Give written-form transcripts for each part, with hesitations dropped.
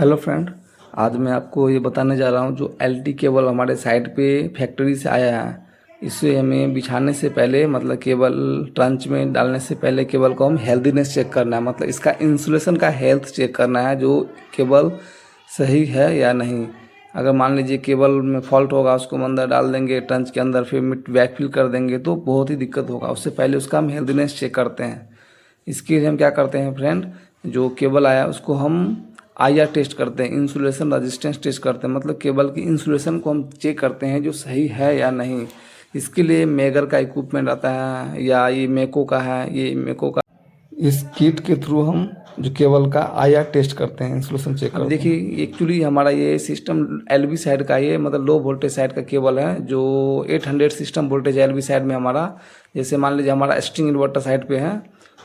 Hello friend, आज मैं आपको ये बताने जा रहा हूँ जो एलटी केबल हमारे साइट पे फैक्ट्री से आया है। इसे हमें बिछाने से पहले मतलब केबल ट्रंच में डालने से पहले केबल को हम हेल्दीनेस चेक करना है, मतलब इसका इंसुलेशन का हेल्थ चेक करना है जो केबल सही है या नहीं। अगर मान लीजिए केबल में फॉल्ट होगा, उसको हम अंदर डाल देंगे ट्रंच के अंदर, फिर बैक फिल कर देंगे तो बहुत ही दिक्कत होगा। उससे पहले उसका हम हेल्दीनेस चेक करते हैं। इसके लिए हम क्या करते हैं फ्रेंड, जो केबल आया उसको हम आईआर टेस्ट करते हैं, इंसुलेशन रेजिस्टेंस टेस्ट करते हैं, मतलब केबल की इंसुलेशन को हम चेक करते हैं जो सही है या नहीं। इसके लिए मेगर का इक्विपमेंट आता है या ये मेको का है, ये मेको का इस किट के थ्रू हम जो केबल का आईआर टेस्ट करते हैं, इंसुलेशन चेक करते हैं। देखिए एक्चुअली हमारा ये सिस्टम एलवी साइड का, ये मतलब लो वोल्टेज साइड का केबल है जो 800 सिस्टम वोल्टेज एलवी साइड में हमारा। जैसे मान लीजिए हमारा स्ट्रिंग इन्वर्टर साइड पे है,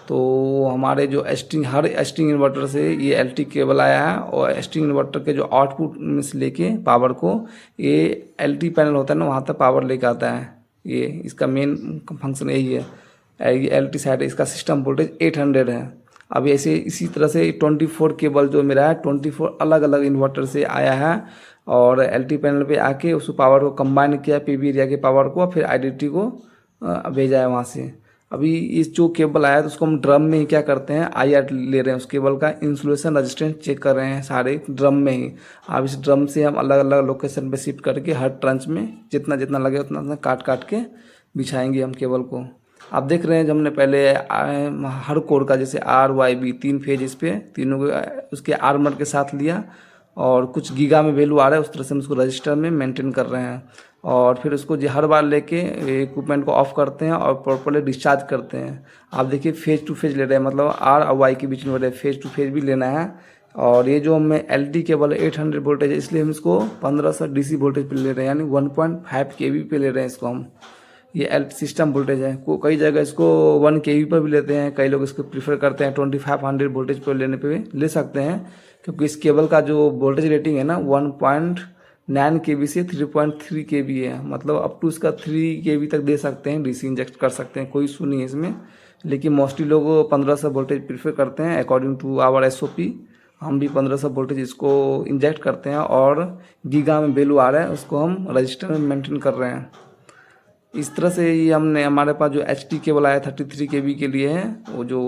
तो हमारे जो हर स्ट्रिंग इन्वर्टर से ये एलटी केबल आया है, और स्ट्रिंग इन्वर्टर के जो आउटपुट में से लेके पावर को ये एलटी पैनल होता है ना, वहाँ तक पावर लेके आता है। ये इसका मेन फंक्शन यही है। ये एलटी साइड है, इसका सिस्टम वोल्टेज 800 है। अब ऐसे इसी तरह से 24 केबल जो मेरा है 24 अलग अलग इन्वर्टर से आया है, और एलटी पैनल पे आके उस पावर को कंबाइन किया, पीवी एरिया के पावर को, फिर आईडीटी को भेजा है वहाँ से। अभी इस जो केबल आया तो उसको हम ड्रम में ही क्या करते हैं, आईआर ले रहे हैं, उस केबल का इंसुलेशन रेजिस्टेंस चेक कर रहे हैं सारे ड्रम में ही। अब इस ड्रम से हम अलग अलग लोकेशन पे शिफ्ट करके हर ट्रंच में जितना जितना लगे उतना उतना काट काट के बिछाएंगे हम केबल को। आप देख रहे हैं जो हमने पहले हर कोर का जैसे आर वाई बी 3 फेज इस पे तीनों को उसके आर्मर के साथ लिया, और कुछ गीगा में वैल्यू आ रहा है उस तरह से हम उसको रजिस्टर में मेंटेन कर रहे हैं। और फिर उसको हर बार लेके इक्विपमेंट को ऑफ करते हैं और प्रॉपर्ली डिस्चार्ज करते हैं। आप देखिए फेज टू फेज ले रहे हैं, मतलब आर और वाई के बीच में रहे, फेज टू फेज भी लेना है। और ये जो हमें एलटी केबल 800 वोल्टेज है, इसलिए हम इसको 1500 डीसी वोल्टेज पे ले रहे हैं, यानी 1.5 केवी पे ले रहे हैं इसको हम। ये एल सिस्टम वोल्टेज है, कई जगह इसको 1 केवी पर भी लेते हैं, कई लोग इसको प्रीफर करते हैं 2500 वोल्टेज पर लेने पे भी ले सकते हैं, क्योंकि इस केबल का जो वोल्टेज रेटिंग है ना 1.9 केवी से 3.3 केवी है, मतलब अप टू इसका 3 केवी तक दे सकते हैं, डीसी इंजेक्ट कर सकते हैं, कोई इशू नहीं है इसमें। लेकिन मोस्टली लोग 1500 वोल्टेज प्रीफर करते हैं अकॉर्डिंग टू आवर एसओपी। हम भी 1500 वोल्टेज इसको इंजेक्ट करते हैं, और गीगा में वैल्यू आ रहा है उसको हम रजिस्टर में मेंटेन कर रहे हैं। इस तरह से ये हमने, हमारे पास जो एच टी केबल आया 33 केवी के लिए है, वो जो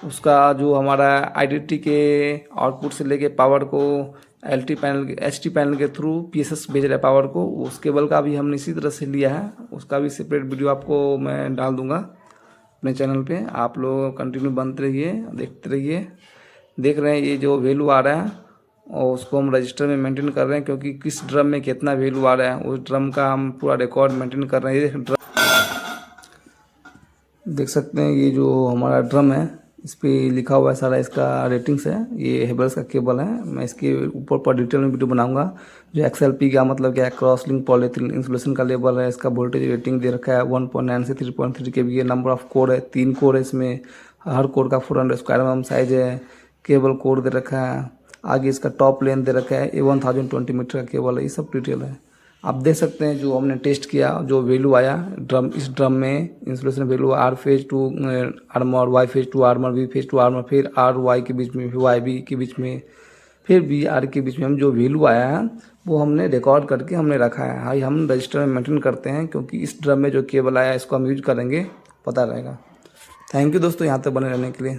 उसका जो हमारा आईडीटी के आउटपुट से लेके पावर को LT panel H T panel के थ्रू पीएसएस भेज रहा है पावर को, उस केबल का भी हमने इसी तरह से लिया है। उसका भी सेपरेट वीडियो आपको मैं डाल दूंगा अपने चैनल पे। आप लोग कंटिन्यू बनते रहिए, देखते रहिए। देख रहे हैं ये जो वैल्यू आ रहा है, और उसको हम रजिस्टर में मेंटेन कर रहे हैं, क्योंकि किस ड्रम में कितना वैल्यू आ रहा है उस ड्रम का हम पूरा रिकॉर्ड मेंटेन कर रहे हैं। ये देख सकते हैं ये जो हमारा ड्रम है इस पे लिखा हुआ है सारा इसका रेटिंग्स है। ये हेबल्स का केबल है, मैं इसके ऊपर पर डिटेल में वीडियो बनाऊंगा। जो एक्सएलपी का मतलब क्या है, क्रॉस लिंक पॉलीथिलीन इंसुलेशन का लेबल है। इसका वोल्टेज रेटिंग दे रखा है 1.9 से 3.3 के बी। नंबर ऑफ कोर है 3 कोर है इसमें, हर कोर का 400 स्क्वायर mm साइज है। केबल कोड दे रखा है, आगे इसका टॉप लेंथ दे रखा है, ये 1020 मीटर का केबल है। ये सब डिटेल है, आप देख सकते हैं। जो हमने टेस्ट किया, जो वैल्यू आया ड्रम, इस ड्रम में insulation value R phase to armour, Y phase to armour, B phase to armour, फिर आर वाई के बीच में, फिर वाई बी के बीच में, फिर बी आर के बीच में हम जो वैल्यू आया है वो हमने रिकॉर्ड करके हमने रखा है। हाई हम रजिस्टर में मेंटेन करते हैं, क्योंकि इस ड्रम में जो केबल आया इसको हम यूज करेंगे, पता रहेगा। थैंक यू दोस्तों यहाँ तक बने रहने के लिए।